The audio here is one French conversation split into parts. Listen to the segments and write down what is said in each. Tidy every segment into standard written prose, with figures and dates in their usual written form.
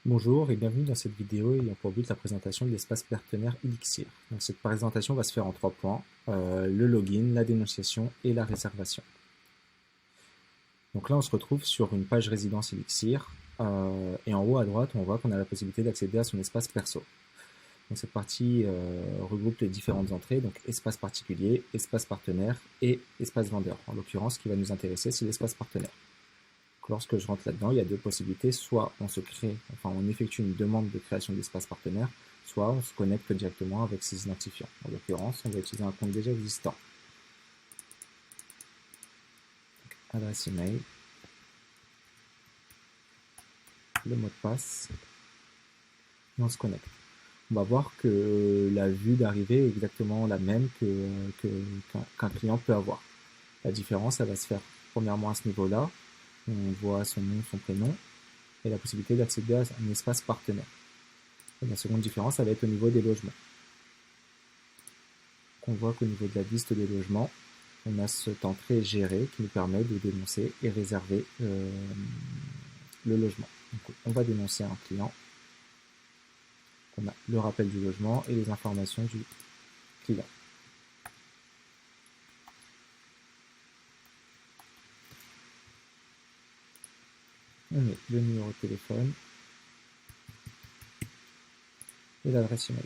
Bonjour et bienvenue dans cette vidéo ayant pour but la présentation de l'espace partenaire Elixir. Donc cette présentation va se faire en 3 points, le login, la dénonciation et la réservation. Donc là on se retrouve sur une page résidence Elixir et en haut à droite on voit qu'on a la possibilité d'accéder à son espace perso. Donc cette partie regroupe les différentes entrées, donc espace particulier, espace partenaire et espace vendeur. En l'occurrence ce qui va nous intéresser c'est l'espace partenaire. Lorsque je rentre là-dedans, il y a deux possibilités. Soit on effectue une demande de création d'espace partenaire, soit on se connecte directement avec ses identifiants. En l'occurrence, on va utiliser un compte déjà existant. Donc, adresse email, le mot de passe, et on se connecte. On va voir que la vue d'arrivée est exactement la même qu'un client peut avoir. La différence, elle va se faire premièrement à ce niveau-là. On voit son nom, son prénom, et la possibilité d'accéder à un espace partenaire. Et la seconde différence, ça va être au niveau des logements. On voit qu'au niveau de la liste des logements, on a cette entrée gérée qui nous permet de dénoncer et réserver le logement. Donc, on va dénoncer un client. On a le rappel du logement et les informations du client. On met le numéro de téléphone et l'adresse email.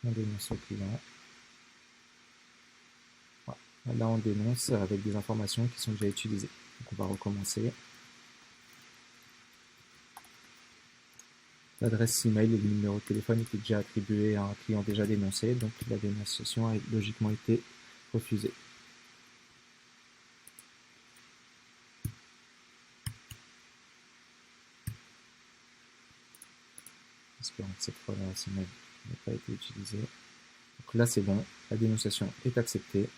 On dénonce le client. Voilà. Là, on dénonce avec des informations qui sont déjà utilisées. Donc, on va recommencer. L'adresse email et le numéro de téléphone étaient déjà attribués à un client déjà dénoncé, donc la dénonciation a logiquement été refusée. Espérons que cette fois l'adresse email n'a pas été utilisée. Donc là c'est bon, la dénonciation est acceptée.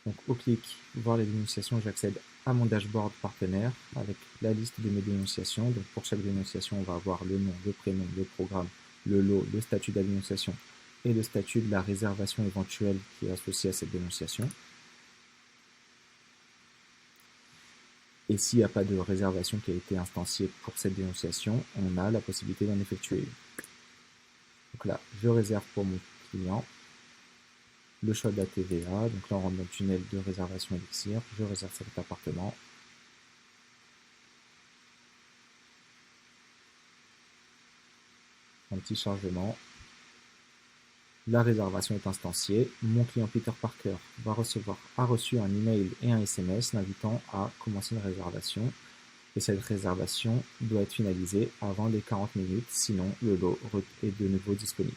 Donc au clic voir les dénonciations, j'accède à mon dashboard partenaire avec la liste de mes dénonciations. Donc pour chaque dénonciation, on va avoir le nom, le prénom, le programme, le lot, le statut de la dénonciation et le statut de la réservation éventuelle qui est associé à cette dénonciation. Et s'il n'y a pas de réservation qui a été instanciée pour cette dénonciation, on a la possibilité d'en effectuer une. Donc là, je réserve pour mon client. Le choix de la TVA, donc là on rentre dans le tunnel de réservation Elixir, je réserve cet appartement. Un petit chargement. La réservation est instanciée. Mon client Peter Parker a reçu un email et un SMS l'invitant à commencer une réservation. Et cette réservation doit être finalisée avant les 40 minutes, sinon le lot est de nouveau disponible.